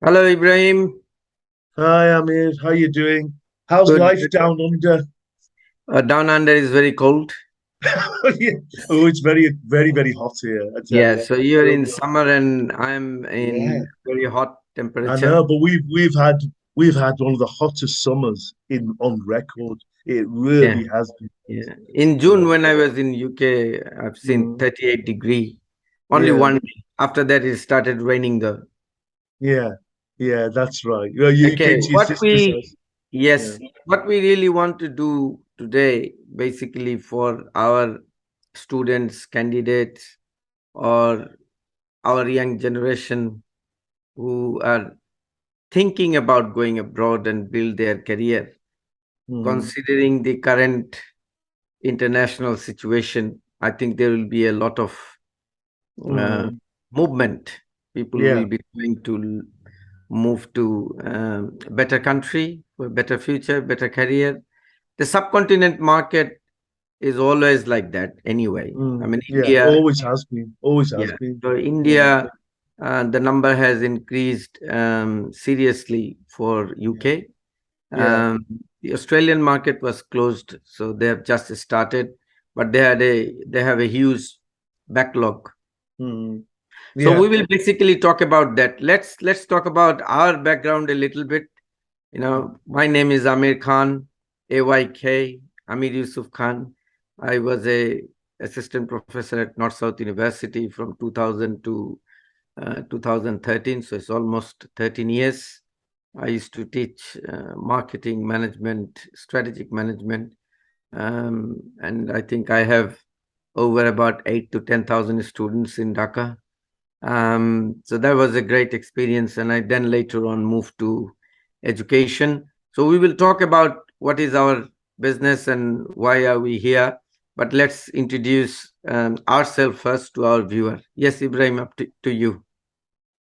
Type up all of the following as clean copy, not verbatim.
Hello, Ibrahim. Hi, Ameer. How you doing? How's Good. life down under? Down under is very cold. Yeah. Oh, it's very hot here. I tell Yeah, you. so I you're don't in know. summer and I'm Yeah, in very hot I temperature. know, but we've had one of the hottest summers in on record. It Yeah, really has been hot. yeah. In June, Yeah. when I was in UK, I've seen Mm, 38 degree. Only yeah, one day. After that, it started raining though. yeah, yeah. That's right. You Okay, came to your sister's house. Yeah. yes, what we really want to do today, basically for our students, candidates, or our young generation who are thinking about going abroad and build their career, Mm, considering the current international situation, I think there will be a lot of uh, mm, movement. People will yeah. be going to move to a better country, for a better future, better career. The subcontinent market is always like that anyway. I mean, Yeah. India, Always has been. Always has yeah. been. So Yeah. India, the number has increased seriously for Yeah. UK. Yeah. Um, the Australian market was closed, so they have just started, but they have a huge backlog. Mm, So yeah. we will basically talk about that. Let's talk about our background a little bit. My name is Amir Khan, AYK, Amir Yusuf Khan. I was a assistant professor at North South University from 2000 to 2013, so it's almost 13 years. I used to teach marketing management, strategic management, and I think I have over about 8 to 10,000 students in Dhaka. So that was a great experience, and I then later on moved to education. So we will talk about what is our business and why are we here. But let's introduce ourselves first to our viewer. Yes, Ibrahim, up to you.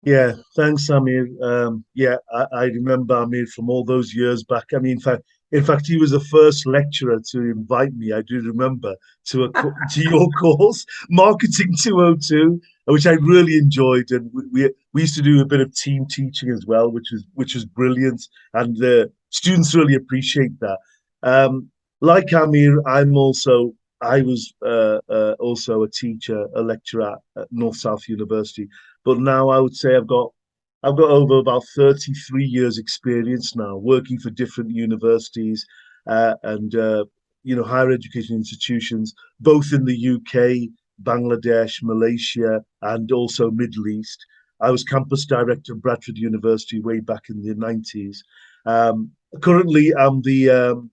Yeah, thanks, Amir. Yeah, I remember Amir from all those years back. I mean, in fact, he was the first lecturer to invite me. I do remember to your course, Marketing 202, which I really enjoyed, and we used to do a bit of team teaching as well, which was brilliant, and the students really appreciate that. Um, like Amir, I was also a teacher, a lecturer at North South University, but now I would say I've got over about 33 years experience now working for different universities and higher education institutions, both in the UK, Bangladesh, Malaysia, and also Middle East. I was campus director of Bradford University way back in the 90s. Currently, I'm the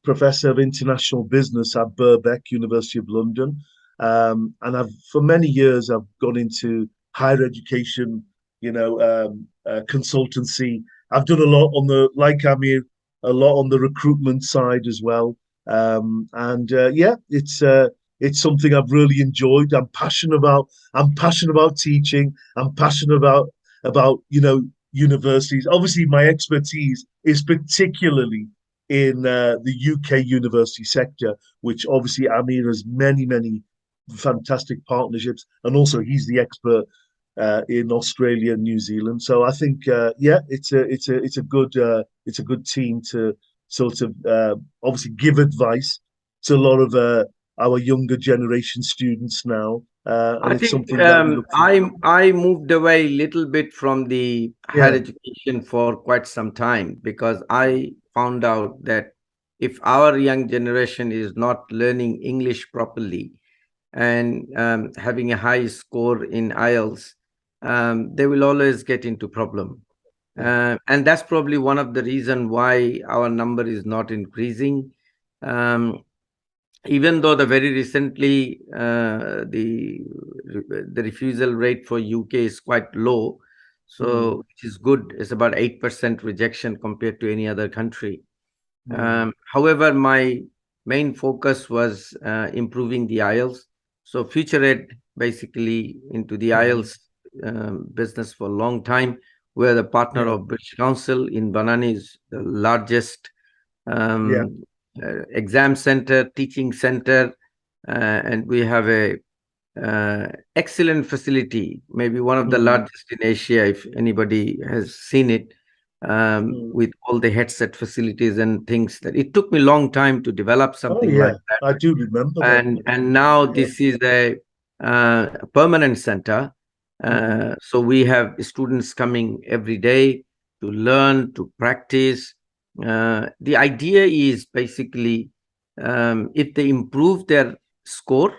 professor of international business at Birkbeck, University of London. And for many years, I've gone into higher education, consultancy. I've done a lot like Amir, a lot on the recruitment side as well. And yeah, it's something I've really enjoyed. I'm passionate about teaching. I'm passionate about universities. Obviously, my expertise is particularly in the UK university sector, which obviously Amir has many fantastic partnerships, and also he's the expert in Australia and New Zealand. So I think, yeah, it's a good team to sort of obviously give advice to a lot of our younger generation students now, and I it's think something that we look forward. I moved away a little bit from the higher Yeah. education for quite some time because I found out that if our young generation is not learning English properly and having a high score in Ielts, they will always get into problem. Yeah. And that's probably one of the reason why our number is not increasing. Um, Even though the very recently the refusal rate for UK is quite low, Mm, so which is good. It's about 8% rejection compared to any other country. mm, However, my main focus was improving the IELTS. So Future Ed basically into the mm. IELTS business for a long time. We're the partner Yeah. of British Council in Banani, is the largest Yeah. um, exam center, teaching center, and we have a excellent facility, maybe one of the Mm. largest in Asia, if anybody has seen it, Mm. with all the headset facilities and things. That it took me a long time to develop Oh something like yeah, I do remember that. and now Yeah. this is a permanent center. Hmm. So we have students coming every day to learn, to practice. The idea is basically, if they improve their score,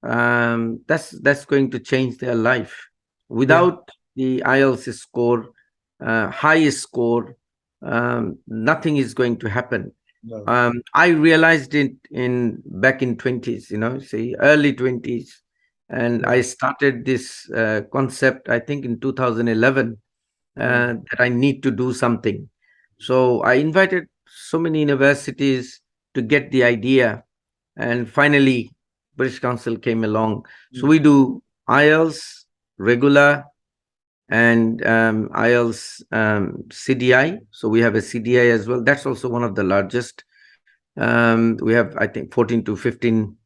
that's going to change their life. Yeah. Without the IELTS score, high score, nothing is going to happen. No. I realized it in back in 20s, see, early 20s, and I Yeah. started this concept, I think, in 2011, Mm. that I need to do something. So I invited so many universities to get the idea, and finally, British Council came along. So we Mm. do IELTS regular and IELTS CDI. So we have a CDI as well. That's also one of the largest. We have, I think, 14 to 15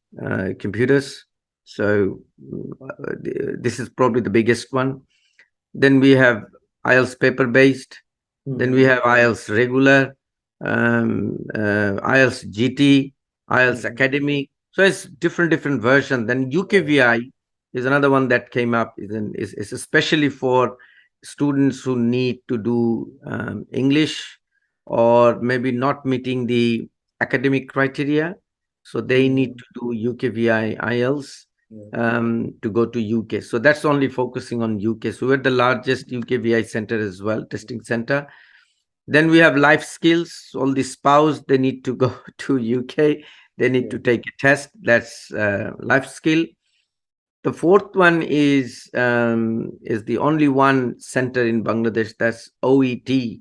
computers. So this is probably the biggest one. Then we have IELTS paper based. Then we Hmm. have IELTS regular, IELTS GT, IELTS Hmm. Academy. So it's different version. Then Yeah. UKVI is another one that came up. Is especially for students who need to do English, or maybe not meeting the academic criteria. So they need Mm. to do UKVI IELTS Yeah. to go to UK. So that's only focusing on UK. So we're the largest UKVI center as well, testing center. Then we have life skills. All the spouse, they need to go to UK. They need Yeah. to take a test. That's life skill. The fourth one is the only one center in Bangladesh, that's OET,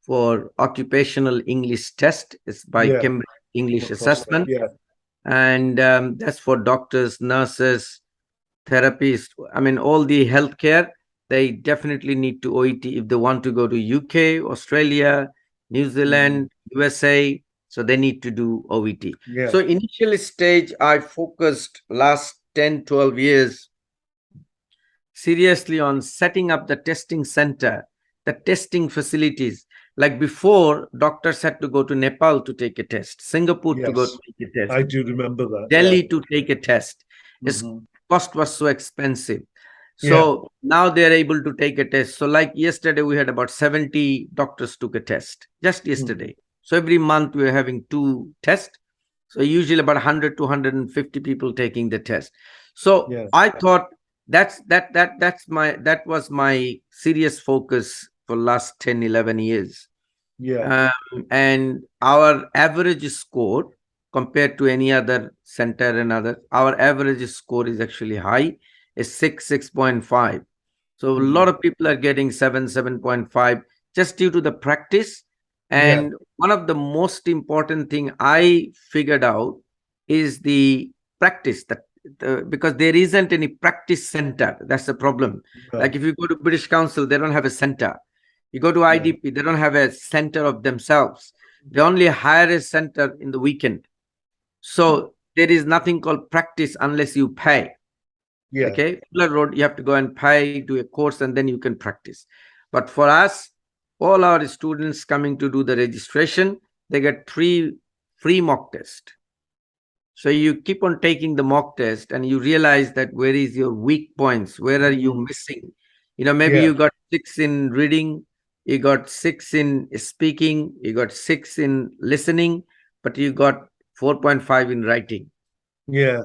for occupational English test. It's by Yeah. Cambridge Come English across that. Assessment, Yeah. and that's for doctors, nurses, therapists. I mean, all the healthcare, they definitely need to OET if they want to go to UK, Australia, New Mm. Zealand, USA. So they need to do OET. Yeah. So initial stage, I focused last 10, 12 years seriously on setting up the testing center, the testing facilities. Like before, doctors had to go to Nepal to take a test, Singapore to go Yes. take a test, I do remember that. Yeah. Delhi to take a test. Its Hmm. cost was so expensive. Yeah. So now they're able to take a test. So, like yesterday, we had about 70 doctors took a test just Hmm. yesterday. So every month we're having two tests. So usually about 100 to 150 people taking the test. So Yeah. I thought that was my serious focus for last 10, 11 years. Yeah. um, and our average score compared to any other center and other, our average score is actually high, is 6.5. So a lot Hmm. of people are getting 7.5 just due to the practice. Yeah. And one of the most important thing I figured out is the practice, that because there isn't any practice center. That's the problem. Like No. if you go to British Council, they don't have a center. You go to Yeah. IDP, they don't have a center of themselves. They only hire a center in the weekend. So there is nothing called practice unless you pay. Yeah. Okay, Fuller Road, you have to go and pay, do a course, and then you can practice. But for us, all our students coming to do the registration, they get free mock test. So you keep on taking the mock test and you realize that where is your weak points? Where are you Mm. missing? Maybe Yeah. you got six in reading, you got six in speaking, you got six in listening, but you got 4.5 in writing. Yeah.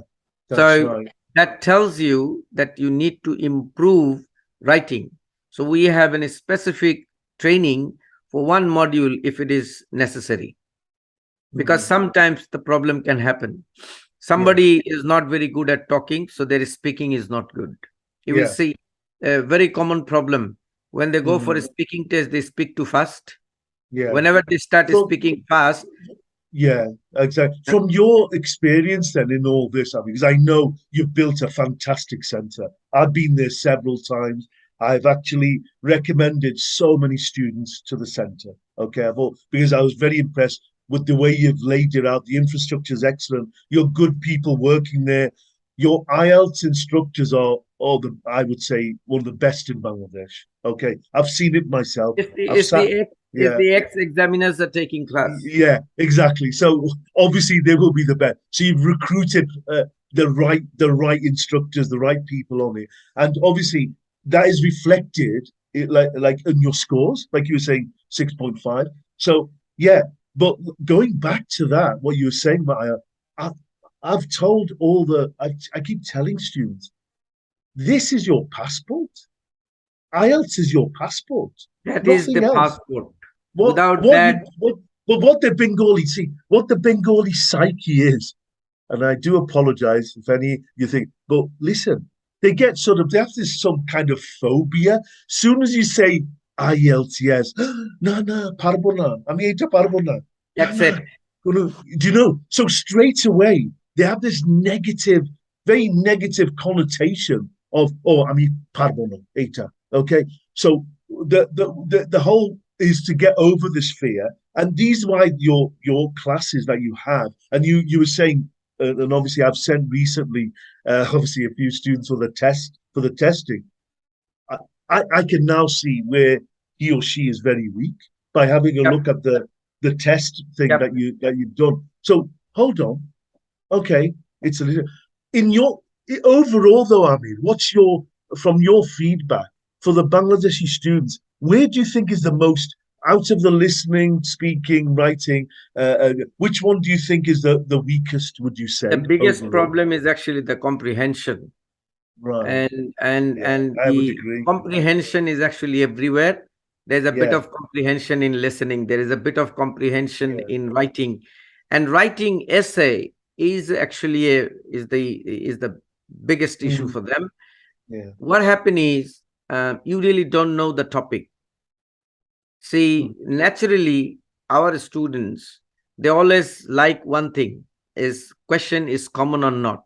That's So right. that tells you that you need to improve writing. So we have a specific training for one module if it is necessary, because Hmm. sometimes the problem can happen. Yeah. Somebody is not very good at talking, so their speaking is not good. You will Yeah. see a very common problem. When they go for a Hmm. speaking test, they speak too fast. Yeah. Whenever they start So speaking fast, yeah, exactly. uh, From your experience then in all this, because I know you've built a fantastic centre. I've been there several times. I've actually recommended so many students to the centre. Okay, because I was very impressed with the way you've laid it out. The infrastructure is excellent. You're good people working there. your IELTS instructors are the I would say one of the best in Bangladesh. Okay, I've seen it myself. If the I've if sat. the ex, if Yeah, the ex examiners are taking class, yeah, exactly. So obviously they will be the best. So you've recruited the right instructors, the right people on it, and obviously that is reflected like in your scores, like you were saying, 6.5. So yeah, but going back to that, what you were saying, Maya, I, I've told I keep telling students, this is your passport. IELTS is your passport, that is the nothing else. passport. what Without what you that, what but what the Bengali see what the Bengali psyche is, and I do apologize if any you think, but listen, they have this some kind of phobia. Soon as you say IELTS, yes, no, no, parbona, I mean, parbona, no, that's no. it. Do you know? So straight away they have this negative, very negative connotation of, oh, I mean, parbona, eta. Okay, so the whole is to get over this fear, and these are why your classes that you have, and you were saying, and obviously I've sent recently, obviously a few students for the testing. I, I can now see where he or she is very weak by having a Yep, look at the test thing yep. that you've done. So hold on, okay, it's a little in your overall though. I mean, what's your from your feedback for the Bangladeshi students? Where do you think is the most out of the listening, speaking, writing? Which one do you think is the weakest? Would you The say biggest overall? problem is actually the comprehension, Right. and Yeah, I would the agree. comprehension is actually everywhere. There's a bit Yeah. of comprehension in listening. There is a bit of comprehension Yeah. in writing, and writing essay is actually is the biggest issue Mm, for them. yeah. What happened is, you really don't know the topic. Mm, See, naturally, our students, they always like one thing: is question is common or not.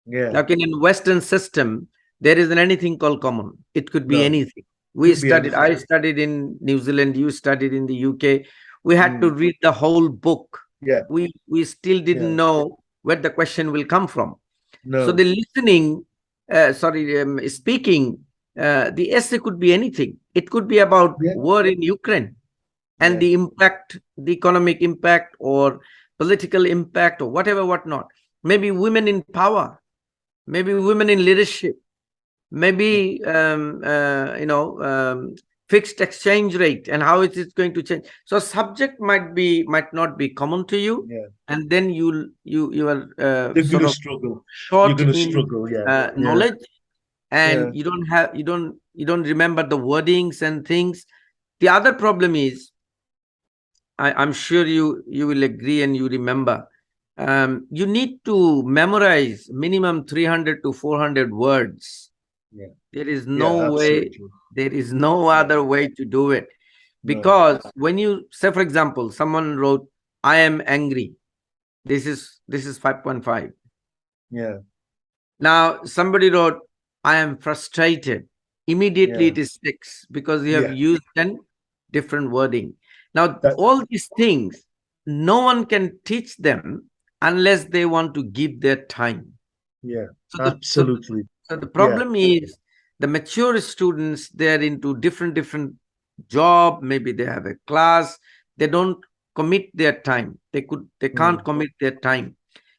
yeah. Like in Western system, there isn't anything called common. It could be No. anything. We Could be studied, anything. I studied in New Zealand, you studied in the UK. We had to Mm, read the whole book. yeah. We still didn't Yeah. know where the question will come from. So No. the listening, speaking, the essay could be anything. It could be about Yeah. war in Ukraine and Yeah. the impact, the economic impact or political impact or whatever, whatnot. Maybe women in power, maybe women in leadership, Mm, maybe fixed exchange rate and how it is going to change. So subject might not be common to you, yeah. and then you are They're sort gonna of struggle. You're short gonna in struggle. Yeah. Yeah. knowledge, Yeah. and you don't remember the wordings and things. The other problem is, I'm sure you will agree and you remember. You need to memorize minimum 300 to 400 words. Yeah. There is Yeah. no way, Absolutely. there is no Yeah. other way to do it. No. Because when you say, for example, someone wrote, I am angry. This is 5.5. Yeah. Now somebody wrote, I am frustrated. Immediately Yeah. it is 6 because you have Yeah. used an different wording. Now, That. all these things, no one can teach them unless they want to give their time. Yeah. So Absolutely. the Yeah. problem is the mature students, they're into different job, maybe they have a class, they don't commit their time. They can't Mm, commit their time.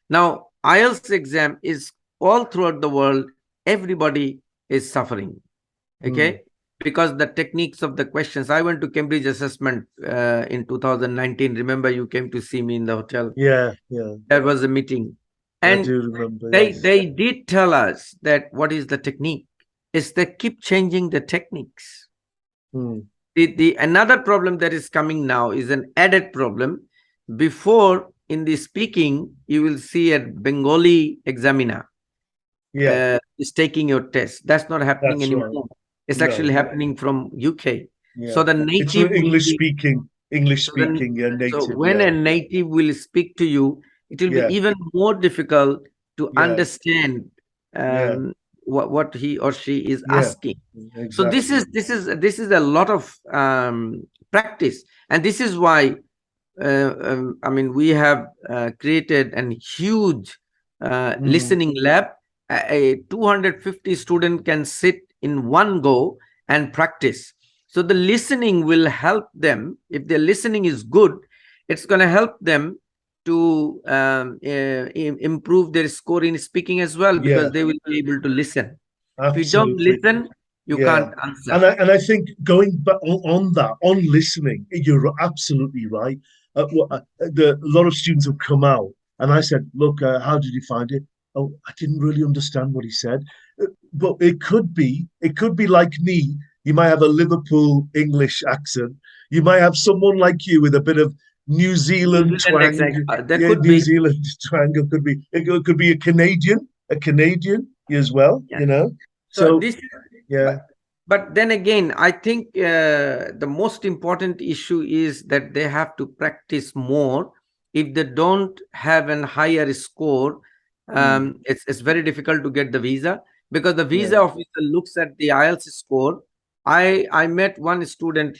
Now, IELTS exam is all throughout the world, everybody is suffering. mm. Okay, because the techniques of the questions. I went to Cambridge assessment in 2019. Remember, you came to see me in the hotel. Yeah. Yeah. There was a meeting, I and do remember. they Yes. they did tell us that what is the technique is they keep changing the techniques. Mm, The another problem that is coming now is an added problem. Before, in the speaking, you will see a Bengali examiner yeah. is taking your test. That's not happening That's right. anymore. It's No. actually happening from UK. So Yeah. the It's native will English be speaking. English so then speaking. Yeah. so Native. when Yeah. a native will speak to you, it will be Yeah. even more difficult to Yeah. understand Yeah. what he or she is Yeah. asking. So this Exactly. is this is this is a lot of practice, and this is why I mean we have created a huge Mm, listening lab. a 250 student can sit in one go and practice. So the listening will help them. If their listening is good, it's going to help them to improve their score in speaking as well, Yeah, because they will be able to listen. If you don't absolutely. listen, you Yeah, can't answer. and I think going back on that, on listening, you're absolutely right. A lot of students have come out, and I said, "Look, how did you find it?" Oh, I didn't really understand what he said, but it could be like me. You might have a Liverpool English accent. You might have someone like you with a bit of New New Zealand Zealand twang. accent, there Yeah, could New be. Zealand twang. It could be a Canadian as well. Yeah. So So this, yeah. but then again, I think the most important issue is that they have to practice more. If they don't have a higher score, Mm, it's very difficult to get the visa, because the visa yeah, officer looks at the IELTS score. I met one student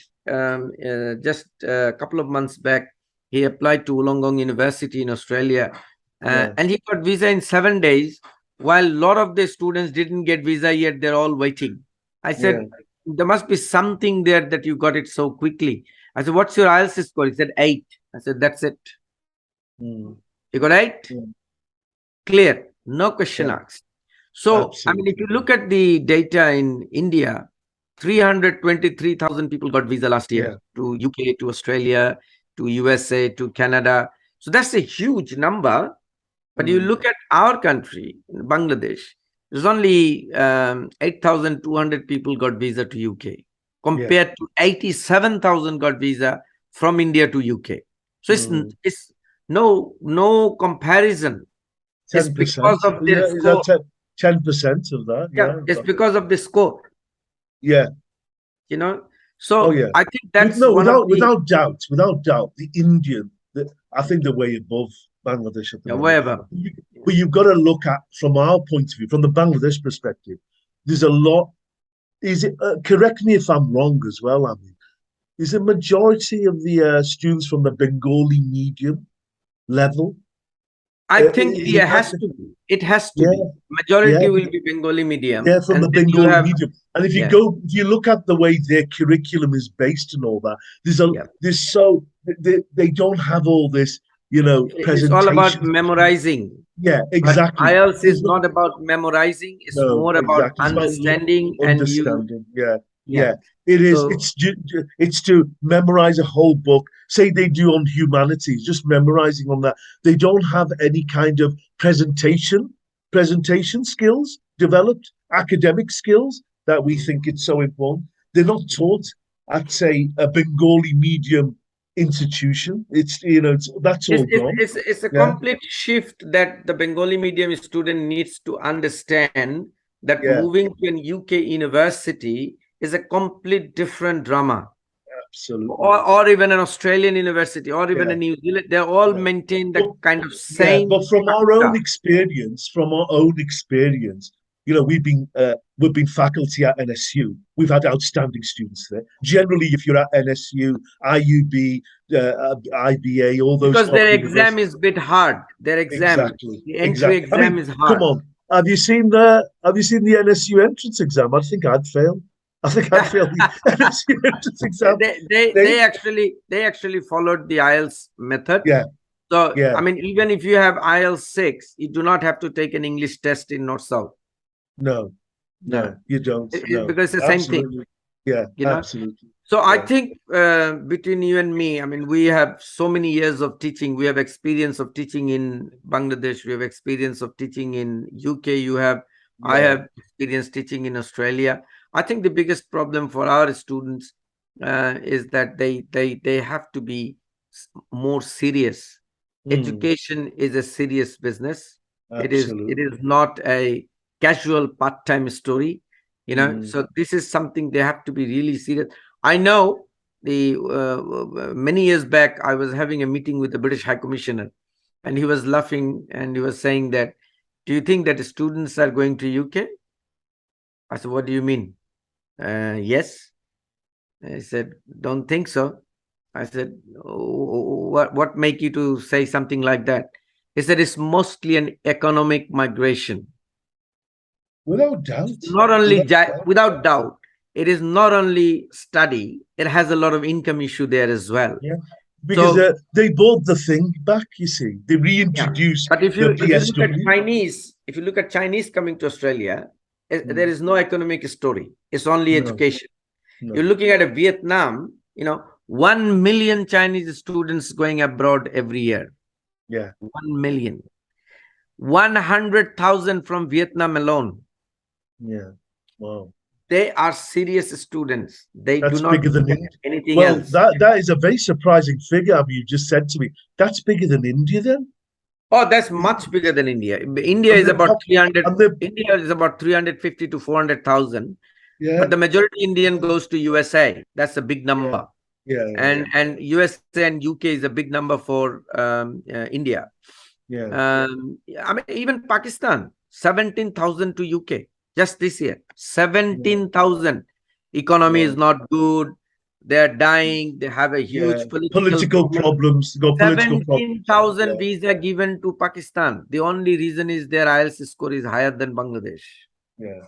just a couple of months back. He applied to Wollongong University in Australia, yeah, and he got visa in 7 days, while a lot of the students didn't get visa yet. They're all waiting. I yeah. said, there must be something there that you got it so quickly. I said, what's your IELTS score? He said, 8. I said, that's it. Mm, You got 8? mm, Clear. No question yeah, asked. So, I mean, if absolutely. you look at the data in India, 323,000 people got visa last year Yeah, to UK, to Australia, to USA, to Canada. So that's a huge number. But you mm, look at our country, Bangladesh, there's only 8,200 people got visa to UK, yeah, compared to 87,000 got visa from India to UK. So mm. it's no comparison. It's because 10%. of their Yeah, is that score. 10% of that? Yeah, Yeah, it's because of the score, yeah. you know. Oh, So yeah. I think With that's no, one of the, without doubt, the Indian, I think they're way above Bangladesh at the yeah, moment. whatever. But you've got to look at, from our point of view, from the Bangladesh perspective, there's a lot. Is it? Correct me if I'm wrong as well. I mean, is a majority of the students from the Bengali medium level? I think Is it it that? has to be. It has to Yeah, be. yeah, Majority will be Bengali medium, yeah, from and the then you Bengali have, medium. And if you yeah, go, if you look at the way their curriculum is based and all that, yeah. there's so they don't have all this, It's all about presentation. memorizing. Yeah, But exactly. IELTS There's is no, not about memorizing. It's no, more about exactly. It's about understanding, and you, understanding. Yeah, yeah. yeah. It is. So It's to memorize a whole book. Say they do on humanities, just memorizing on that. They don't have any kind of presentation skills developed, academic skills that we think it's so important. They're not taught at, say, a Bengali medium institution. That's it's, all it's, gone. it's, it's a Yeah, complete shift that the Bengali medium student needs to understand, that yeah, moving to an UK university is a complete different drama. absolutely. Or even an Australian university, or even a Yeah. New Zealand, they all Yeah. maintain the But kind of yeah, same but structure. from our own experience, we've been faculty at NSU. We've had outstanding students there. Generally, if you're at NSU, IUB, IBA, all those Because top their exam universities, is bit hard. Their exam, exactly, the entry exactly. I exam mean, is come hard. on. Have you seen the NSU entrance exam? I think I'd fail. I think I'd fail the NSU entrance exam. They, They actually followed the IELTS method. yeah, So yeah. I mean, even if you have IELTS 6, you do not have to take an English test in North South. No, Yeah, no, you don't. No, because it's the same thing. absolutely. Yeah, You know. absolutely. So I Yeah, think between you and me, I mean, we have so many years of teaching. We have experience of teaching in Bangladesh. We have experience of teaching in UK. I yeah. have experience teaching in Australia. I think the biggest problem for our students is that they have to be more serious. Mm, Education is a serious business. It is absolutely. not a casual part-time story. Mm, So this is something they have to be really serious. I know the many years back, I was having a meeting with the British High Commissioner, and he was laughing and he was saying that, "Do you think that students are going to UK?" I said, "What do you mean?" Yes. He said, "Don't think so." I said, "Oh, what make you to say something like that?" He said, "It's mostly an economic migration." Without doubt. Not only Without doubt. without doubt, it is not only study, it has a lot of income issue there as well. Yeah. Because So they bought the thing back, you see. They yeah, reintroduced but the if you look at PSW. Chinese, if you look at Chinese coming to Australia, there Mm. is no economic story. It's only No, education. You're no. looking at a Vietnam, 1 million Chinese students going abroad every year. Yeah, 1 million. 100,000 from Vietnam alone. yeah. Wow. They are serious students. They do That's not bigger than look India. at anything Well, else. that is a very surprising figure. I mean, you just said to me that's bigger than India. Then Oh, that's is much bigger than India. India and is the about pop 300. and the India is about 350 to 400,000. yeah, But the majority Indian goes to USA. That's a big yeah, number. yeah, And USA and UK is a big number for India. yeah, I mean, even Pakistan, 17,000 to UK just this year. yeah, 17,000. Economy yeah, is not good. They are dying. They have a yeah. huge political Political problem. problems. Got political problems. 17,000 Yeah, visa given to Pakistan. The only reason is their IELTS score is higher than Bangladesh yeah, yeah,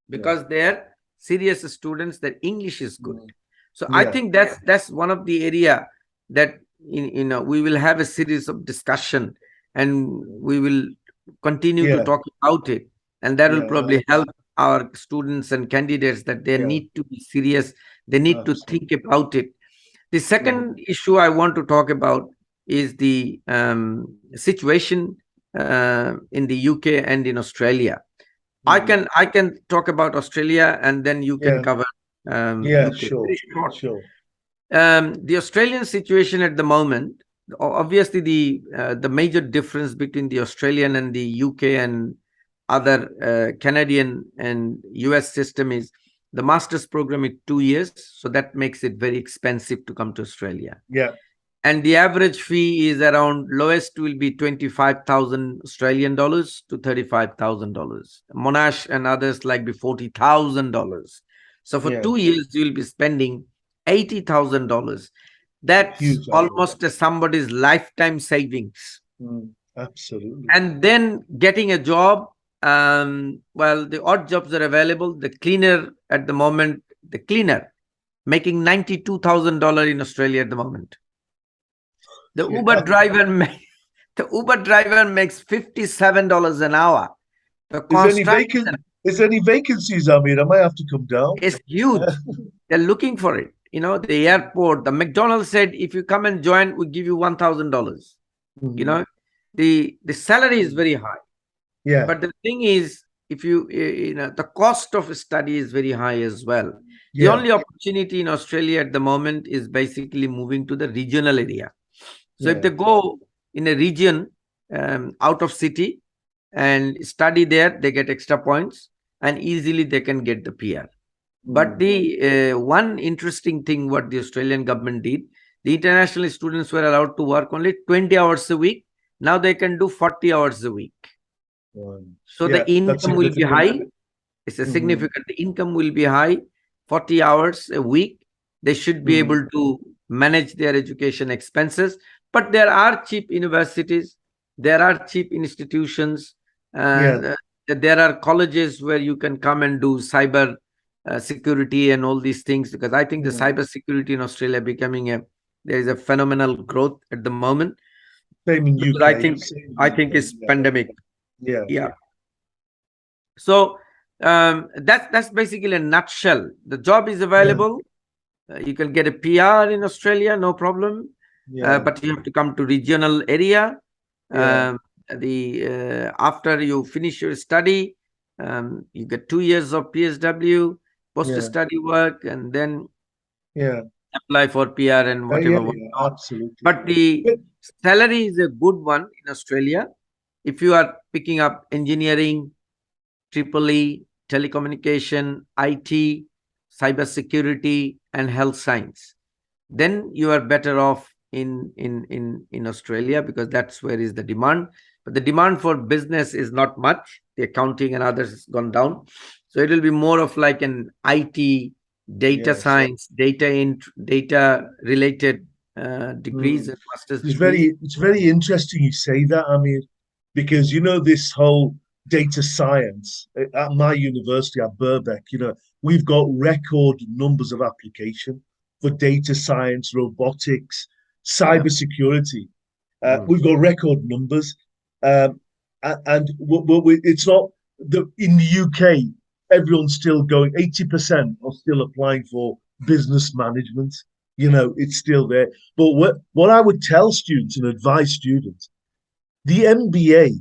because they're serious students. Their English is good. mm, So I yeah, think that's one of the area that we will have a series of discussion, and we will continue to yeah, talk about it, and that will yeah, probably help our students and candidates that they yeah. need to be serious. They need to Absolutely. think about it. The Mm, second issue I want to talk about is the situation in the UK and in Australia. I mm. can I can talk about Australia and then you can Yeah, cover yeah. UK. Sure, Very short. sure. The Australian situation at the moment, obviously the major difference between the Australian and the UK and other Canadian and US system is the master's program is 2 years, so that makes it very expensive to come to Australia. Yeah, And the average fee is around lowest will be 25,000 Australian dollars to $35,000. Monash and others like be $40,000. So for yeah. 2 years you will be spending $80,000. That's Huge outlay. almost a somebody's lifetime savings. Absolutely. And then getting a job, well, the odd jobs are available. The cleaner at the moment, the cleaner making $92,000 in Australia at the moment. The Uber Yeah. driver the Uber driver makes $57 an hour. The Is there any vacant? construction Is there any vacancies? I mean, I might have to come down. is huge. They're looking for it. The airport, the McDonald's said, if you come and join, we give you $1,000. You Mhm. know, the salary is very high. Yeah, But the thing is, if the cost of study is very high as well. The yeah, only opportunity in Australia at the moment is basically moving to the regional area. So if yeah. they go in a region out of city and study there, they get extra points and easily they can get the PR. But Mm. the one interesting thing what the Australian government did, the international students were allowed to work only 20 hours a week. Now they can do 40 hours a week. So the Yeah, that's income will be significant. high. It's a Hmm. significant. The income will be high. 40 hours a week. They should be Hmm. able to manage their education expenses. But there are cheap universities. There are cheap institutions. Yeah. There are colleges where you can come and do cyber security and all these things. Because I think the Mm. cyber security in Australia becoming there is a phenomenal growth at the moment. Same in Because UK. Same in I think UK. it's Yeah, pandemic. yeah, Yeah. So that's basically a nutshell. The job is yeah, available. You can get a PR in Australia, no problem. yeah, But you have to come to regional area. yeah, The After you finish your study, you get 2 years of PSW, post yeah, study work, and then yeah. apply for PR and Yeah, whatever. yeah, absolutely. But the But salary is a good one in Australia. If you are picking up engineering, triple E, telecommunication, IT, cybersecurity, and health science, then you are better off in Australia because that's where is the demand. But the demand for business is not much. The accounting and others has gone down, so it will be more of like an IT, data yes. science, data related degrees Mm. and master's degrees. It's very interesting you say that, Amir, because you know this whole data science at my university at Birkbeck, we've got record numbers of application for data science, robotics, Yeah. cybersecurity. Mm. We've got record numbers, and it's not in the UK. Everyone's still going. 80% are still applying for business management. It's still there. But what I would tell students and advise students, the MBA.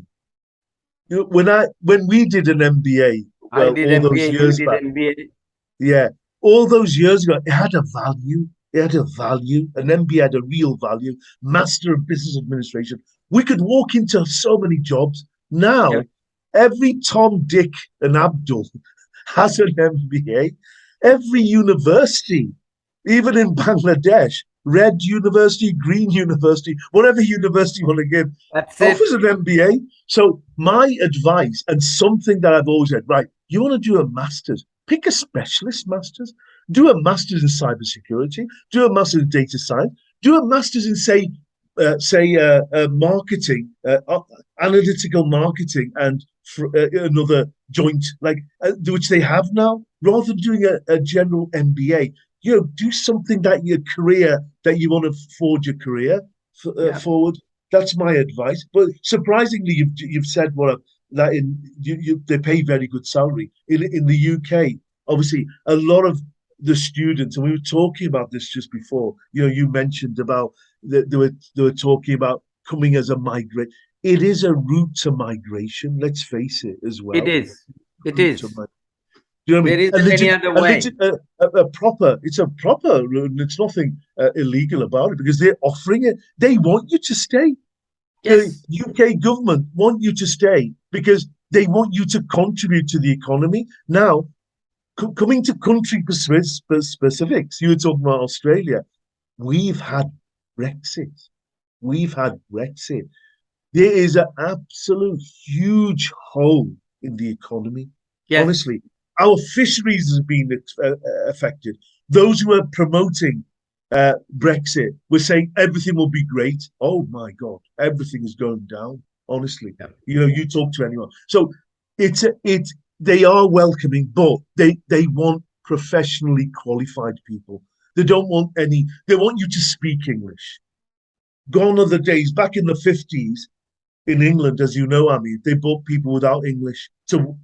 When we did an MBA, I well, did all those MBA, you years did back, MBA. yeah, all those years ago, it had a value. It had a value. An MBA had a real value. Master of Business Administration. We could walk into so many jobs. Yeah, Now, every Tom, Dick, and Abdul has an MBA. Every university, even in Bangladesh, Red University, Green University, whatever university you want to give, that's offers it. an MBA. So my advice, and something that I've always said, right, you want to do a master's, pick a specialist master's, do a master's in cybersecurity, do a master's in data science, do a master's in marketing, analytical marketing, and another joint which they have now, rather than doing a general MBA. Do something that your career that you want to forge your career Yeah, forward. That's my advice. But surprisingly, you've said that they pay very good salary in the UK. Obviously, a lot of the students, and we were talking about this just before. You mentioned about they were talking about coming as a migrant. It is a route to migration. Let's face it, as it well. is. It Route to is. migration. Do you know what I There mean? isn't any other way. A proper. It's a proper, and it's nothing illegal about it because they're offering it. They want you to stay. The Yes, UK government want you to stay because they want you to contribute to the economy. Now, coming to country specifics, you were talking about Australia. We've had Brexit. We've had Brexit. There is an absolute huge hole in the economy. yes. Honestly, our fisheries has been affected. Those who are promoting Brexit were saying everything will be great. Oh my God, everything is going down. Honestly, Yeah. you talk to anyone. So they are welcoming, but they want professionally qualified people. They don't want any. They want you to speak English. Gone are the days back in the 50s in England, as you know, I mean, they brought people without English to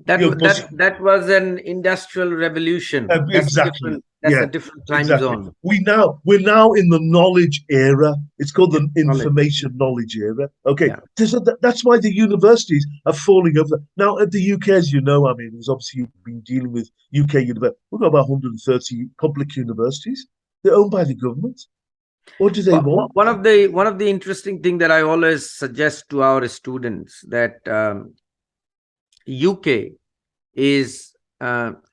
That you know, that was an industrial revolution. That's a exactly. different. That's a Yeah, different time exactly. zone. We're now in the knowledge era. It's called Yeah, the knowledge. information knowledge era. Okay, Yeah, that's why the universities are falling over. Now at the UK, as you know, I mean, there's obviously you've been dealing with UK universities. We've got about 130 public universities. They're owned by the government. What do they want? one of the interesting thing that I always suggest to our students that UK is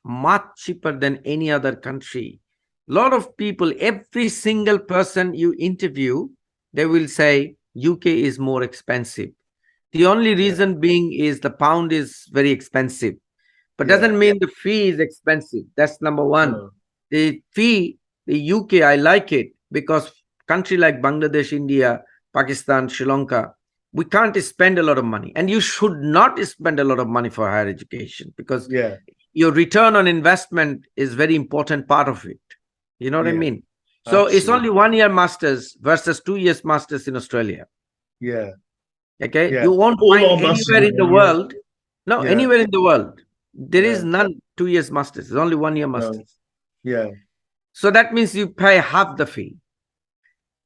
much cheaper than any other country. A lot of people, every single person you interview, they will say UK is more expensive. The only Yeah, reason being is the pound is very expensive, but yeah, doesn't mean the fee is expensive. That's number one. no, The fee, the UK, I like it because country like Bangladesh, India, Pakistan, Sri Lanka, we can't spend a lot of money, and you should not spend a lot of money for higher education because yeah, your return on investment is very important part of it. You know what I yeah, mean? So it's only absolutely. 1 year masters versus 2 years masters in Australia. Yeah, Okay, yeah. you won't All find our masters anywhere are in the 1 year. world. No, Yeah, anywhere in the world, there is yeah, none 2 years masters. It's only 1 year no, masters. yeah. So that means you pay half the fee.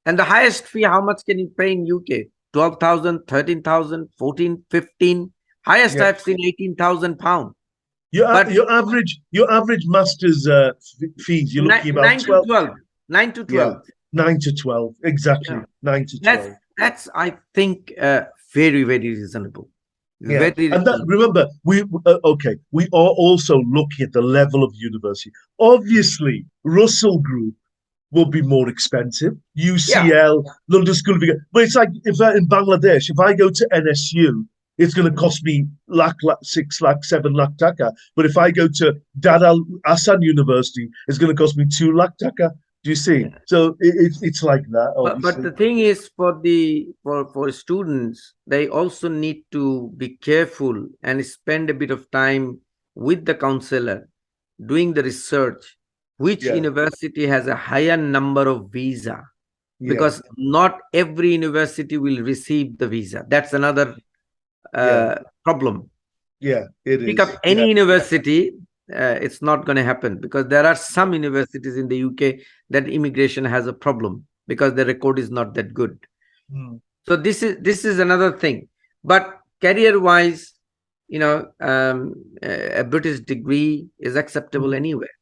And the highest fee, how much can you pay in UK? 12,000, 13,000, 14, 15. Highest Yeah, I've seen £18,000. your But your average master's fees, you're looking about 9 to 12. 12, 9 to Yeah, 12. 9 to 12, Yeah. exactly, 9 to 12. That's I think very, very reasonable. Yeah, Very and that reasonable. remember we are also looking at the level of university. Obviously, Russell Group will be more expensive. Yeah. UCL, London School of Economics. But it's like if in Bangladesh, if I go to NSU, it's going to cost me 6 lakh, 7 lakh taka. But if I go to Dar Al Hassan University, it's going to cost me 2 lakh taka. Do you see? Yeah. So it's like that, But obviously. the thing is, for students, they also need to be careful and spend a bit of time with the counselor doing the research. Which Yeah, university has a higher number of visa? yeah, Because not every university will receive the visa. That's another yeah, problem. yeah. It Pick up is. Yeah. any university, it's not going to happen, because there are some universities in the UK that immigration has a problem because the record is not that good. Mm, So this is another thing. But career wise, a British degree is acceptable mm. anywhere.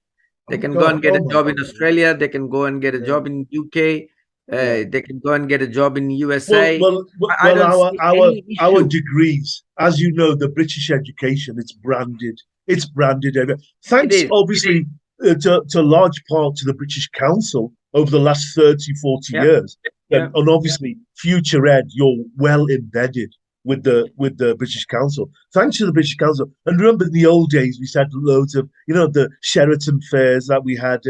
They Oh can go God. and get Oh a my job in God. Australia. They can go and get a Yeah. job in UK. Yeah. They can go and get a job in Well, USA. well, I well. don't see any Our issue. degrees, as you know, the British education, it's branded. It's branded. It Thanks, is. obviously, to large part to the British Council over the last 30, 40 Yeah. years. Yeah. And obviously, future ed, you're well embedded with the British Council. Thanks to the British Council. And remember, in the old days, we had loads of, the Sheraton fairs that we had,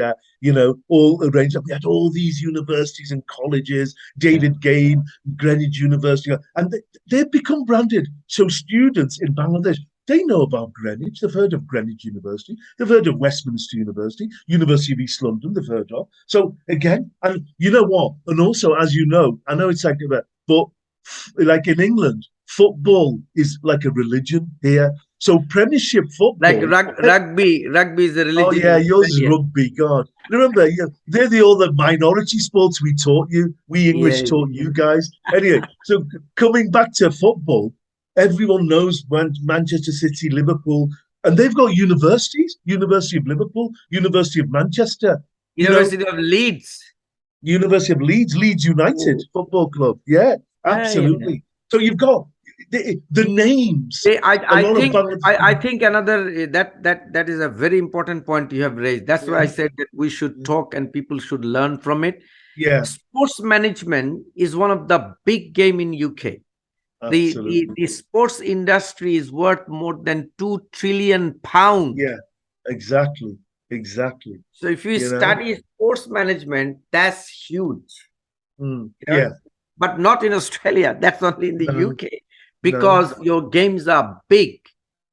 all arranged. We had all these universities and colleges, Yeah. David Game, Greenwich University, and they've become branded. So students in Bangladesh, they know about Greenwich. They've heard of Greenwich University. They've heard of Westminster University, University of East London. They've heard of. So again, and you know what? And also, as you know, I know it's like about, but like in England, football is like a religion here. So Premiership Like football. rugby is a Oh religion in yeah, yours is Australia. rugby. God, remember, they're the all the minority sports we taught you. We English Yeah. taught you guys. Anyway, so coming back to football, everyone knows Manchester City, Liverpool, and they've got universities: University of Liverpool, University of Manchester. You know, University of Leeds. University of Leeds, Leeds United Oh, Football Club. Yeah, yeah, yeah. absolutely. So you've got the names. A I lot of think Bangladesh. I think another that is a very important point you have raised. That's why I Yeah, said that we should talk and people should learn from it. yeah, Sports management is one of the big game in UK. absolutely. The sports industry is worth more than £2 trillion. Yeah, exactly, exactly. So if you You know, study sports management, that's huge. You know, yeah, but not in Australia. That's only in the no, UK, no, because your games are big.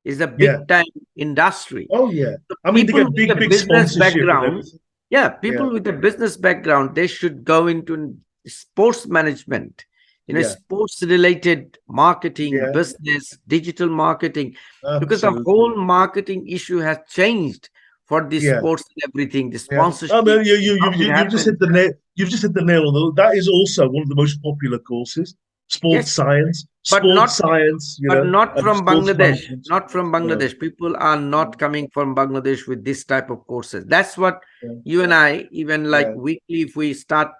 It's a yeah, big time industry. oh yeah. So I mean, they people get with a big business sponsorship and background, everything. yeah, Yeah, people with a business background, they should go into sports management, yeah, sports related marketing, yeah, business, digital marketing, because the absolutely. whole marketing issue has changed for the Yeah, sports and everything. The yeah. sponsorship, I mean, how it you've just hit happens. the nail. You've just hit the nail on the. That is also one of the most popular courses: Yes, but sports not science, not and from sports Bangladesh. management. Not from No, Bangladesh. People are not no, coming from Bangladesh with this type of courses. That's what yeah, you and I, even like yeah, weekly, if we start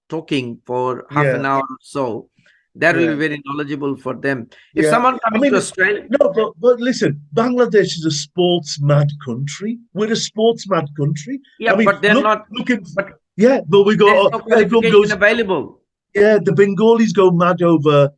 talking for half yeah, an hour or so, that will yeah. be very knowledgeable for them. If Yeah, someone I coming to mean, Australia, no, but listen, Bangladesh is a sports mad country. We're a sports mad country. yeah, I mean, but they're not. look at But yeah, but we there is got no everyone qualification goes. available. Yeah, the Bengalis go mad over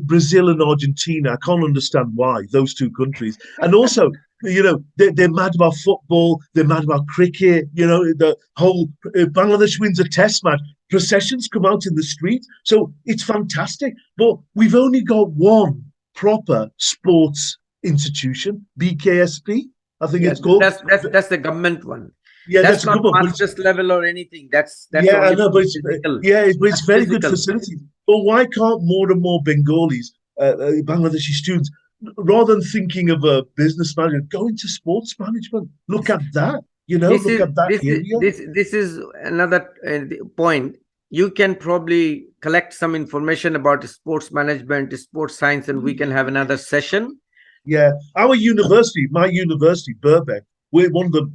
Brazil and Argentina. I can't understand why those two countries. And also, they're mad about football. They're mad about cricket. The whole Bangladesh wins a test match. Processions come out in the street. So it's fantastic. But we've only got one proper sports institution, BKSP, I think Yeah, it's called. that's the government one. Yeah, That's that's a not good one. But master's level or anything. That's yeah, I only know, for but it's physical. but it's That's very good physical. facilities. But why can't more and more Bengalis, Bangladeshi students, rather than thinking of a business manager, go into sports management? Look at that. this Look is at that this is area. this is another point. You can probably collect some information about sports management, sports science, and we can have another session. Yeah, our university, my university, Birkbeck, we're one of the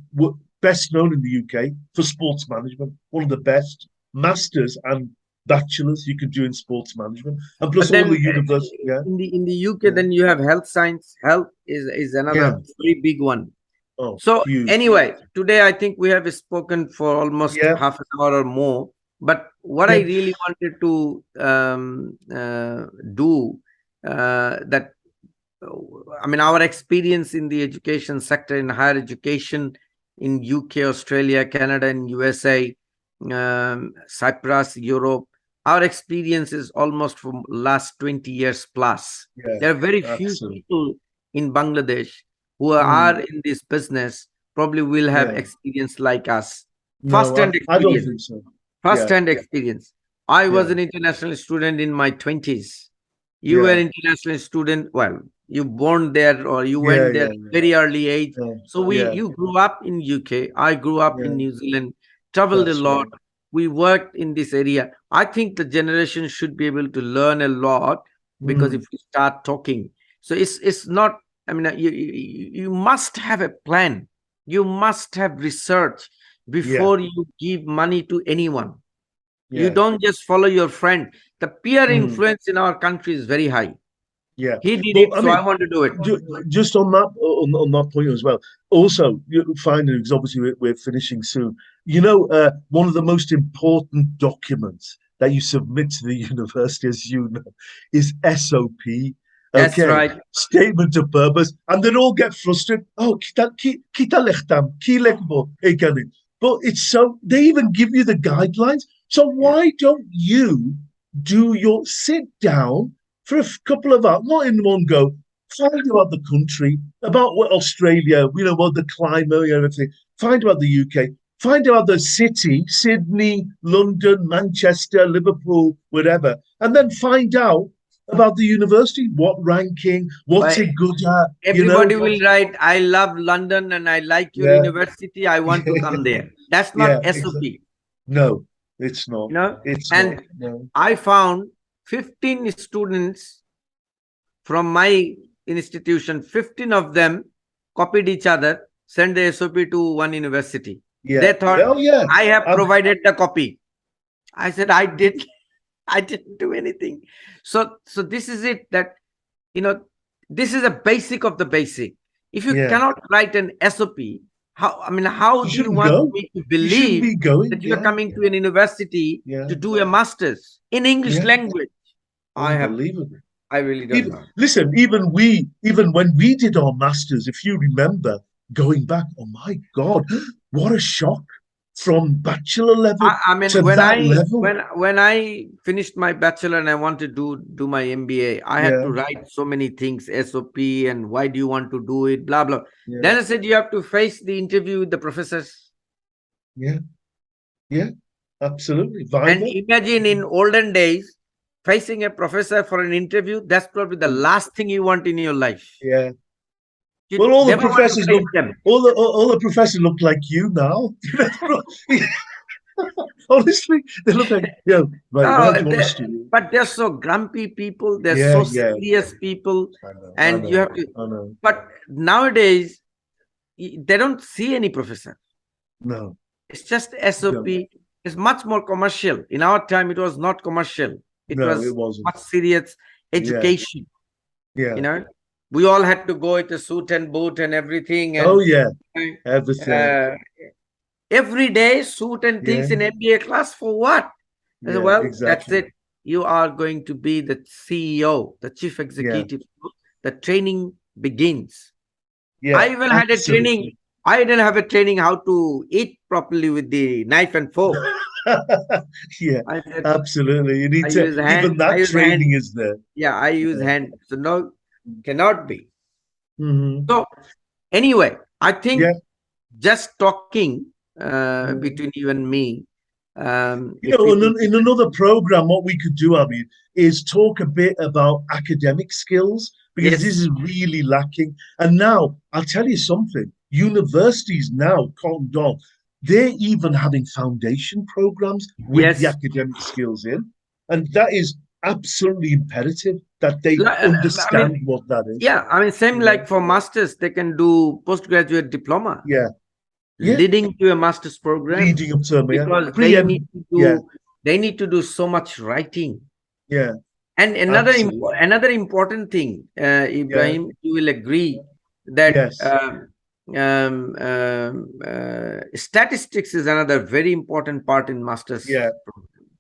best known in the UK for sports management. One of the best masters and bachelors you can do in sports management, and plus But all then the university. Yeah, in the UK, yeah, then you have health science. Health is yeah. another very big one. Oh, So huge. anyway, today I think we have spoken for almost Yeah, half an hour or more. But what I yeah. really wanted to do, that I mean, our experience in the education sector, in higher education in UK, Australia, Canada, and USA, Cyprus, Europe. Our experience is almost from last 20 years plus. Yeah, There are very few absolutely. people in Bangladesh who Mm, are in this business probably will have yeah. experience like us. No, First hand I don't experience. think so. First Yeah, hand experience. I was yeah, an international student in my 20s. You were yeah, an international student. Well, you born there or you yeah, went there yeah, at very early age. yeah, So we yeah, you grew up in UK. I grew up yeah. in New Zealand, traveled a That's lot. right. We worked in this area. I think the generation should be able to learn a lot because if Mm, you start talking, so it's not. I mean, you must have a plan. You must have research yeah, before you give money to anyone. You yeah. don't just follow your friend. The peer Mm, influence in our country is very high. yeah. He did But it, I so I mean, want to do it. just on that point as well. Also, you find because obviously we're finishing soon. One of the most important documents that you submit to the university, as you know, is SOP. That's Okay, right. statement of purpose, and then all get frustrated. Oh, kita lechtam, ki lekbo, ekani. But it's so they even give you the guidelines. So Yeah. why don't you do your sit down for a couple of hours, not in one go, find about the country, about what Australia, about the climate and everything, find about the UK, find about the city, Sydney, London, Manchester, Liverpool, whatever, and then find out about the university, what ranking, what's But it good at, everybody will write, I love London and I like your Yeah, university. I want to come there. That's yeah, not exactly. SOP, No, it's not. you know. It's not. And No. I found 15 students from my institution, 15 of them copied each other, sent the SOP to one university. Yeah. They thought Oh, yeah. I have I've, provided the copy. I said I did. I didn't do anything. So this is it that you know this is a basic of the basic. If you yeah. cannot write an SOP, how You do you shouldn't want go. me to You shouldn't believe be going. that you are Yeah. coming to an university Yeah. to do a master's in English Yeah. language? I have Unbelievable. I really don't Even know. listen, even when we did our masters, if you remember, going back, oh my God, what a shock from bachelor level I mean, to that level. when I finished my bachelor and I want to do my MBA, I had Yeah, to write so many things, SOP, and why do you want to do it, blah blah. yeah, Then I said you have to face the interview with the professors. yeah, yeah, absolutely. And Viva. imagine in olden days, facing a professor for an interview, that's probably the last thing you want in your life. Yeah. You Well, all the never want to professors face look them. all the professors look like you now. Honestly, they look like, yeah, right, where No, do you want to study? but they're so grumpy people, they're Yeah, so yeah. serious people, I know, I and you know, have to. I know. But nowadays, they don't see any professor. No, It's just you don't. SOP. It's much more commercial. In our time, it was not commercial. It No, it was wasn't. much serious Yeah, education. You yeah. know, we all had to go with a suit and boot and everything, Oh, and yeah, everything. uh, every day suit and Yeah, things in MBA class for what? I said, yeah, well, that's exactly. it. You are going to be the CEO, the chief Yeah, executive. The training begins. yeah, I even had a training. absolutely. I didn't have a training how to eat properly with the knife and fork. Yeah, I said absolutely. You I need to, use hand. even I that use hand. training is there. Yeah, I use Yeah. hand. So no, cannot be. Hmm. So anyway, I Yeah. think just talking Mm. between you and me, You if know, people, in another program, what we could do, I mean, is talk a bit about academic skills because this yes, is really lacking. And now, I'll tell you something universities now, calm down, they're even having foundation programs with the yes, academic skills in. And that is absolutely imperative that they I mean, understand what that is. yeah, I mean, same You know? like for masters, they can do postgraduate diploma Yeah. Yeah. leading to a master's program Leading up to them, yeah. because Preempt. Yeah. they need to do so much writing. Yeah. And Absolutely. another important thing, Yeah. Ibrahim, you will agree that Yes. statistics is another very important part in Yeah. masters.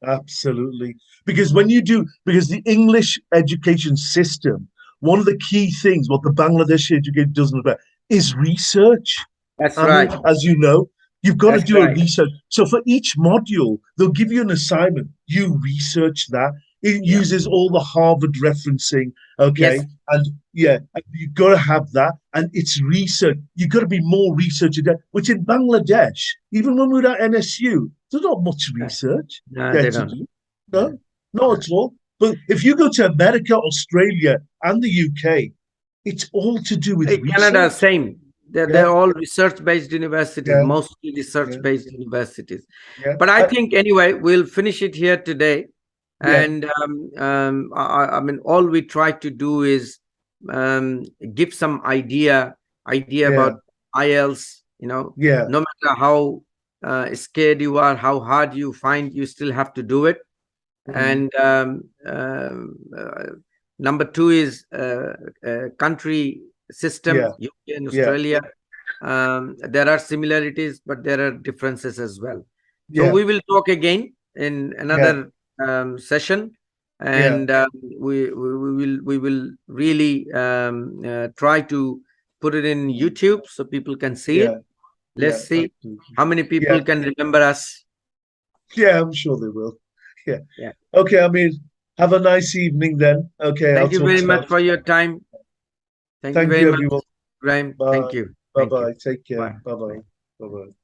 Absolutely. Because when you do, because the English education system, one of the key things, what the Bangladeshi education doesn't about, is research. That's I mean, right. as you know, You've got to That's do a right. research. So for each module, they'll give you an assignment. You research that. It Yeah. uses all the Harvard referencing. Yes. Okay. And yeah, you've got to have that. And it's research. You've got to be more research, which in Bangladesh, even when we were at NSU, there's not much research No, there they to don't. do. No, No, not no. at all. But if you go to America, Australia, and the UK, it's all to do with Canada, research. same. They're Yeah, all research-based universities, yeah, mostly yeah, research-based universities. yeah. But I think anyway, we'll finish it here today. Yeah, And I mean, all we try to do is um, give some idea yeah, about IELTS. yeah, No matter how scared you are, how hard you find, you still have to do it. mm, And number two is country yeah, system, UK and yeah, Australia. There are similarities, but there are differences as well. So yeah, we will talk again in yeah, another session, yeah, and we will really try to put it in YouTube so people can see yeah, it. yeah, Let's see absolutely. how many Yeah, people can remember us. yeah, I'm sure they will. Yeah. Yeah. Okay, I mean, have a nice evening then. Okay, I'll Thank you talk very to you much for after. your time. Thank you Thank very you, much, everyone. Graham. Thank Bye. you. Bye Thank you. bye. Take care. Bye. Bye bye. Bye. Bye bye.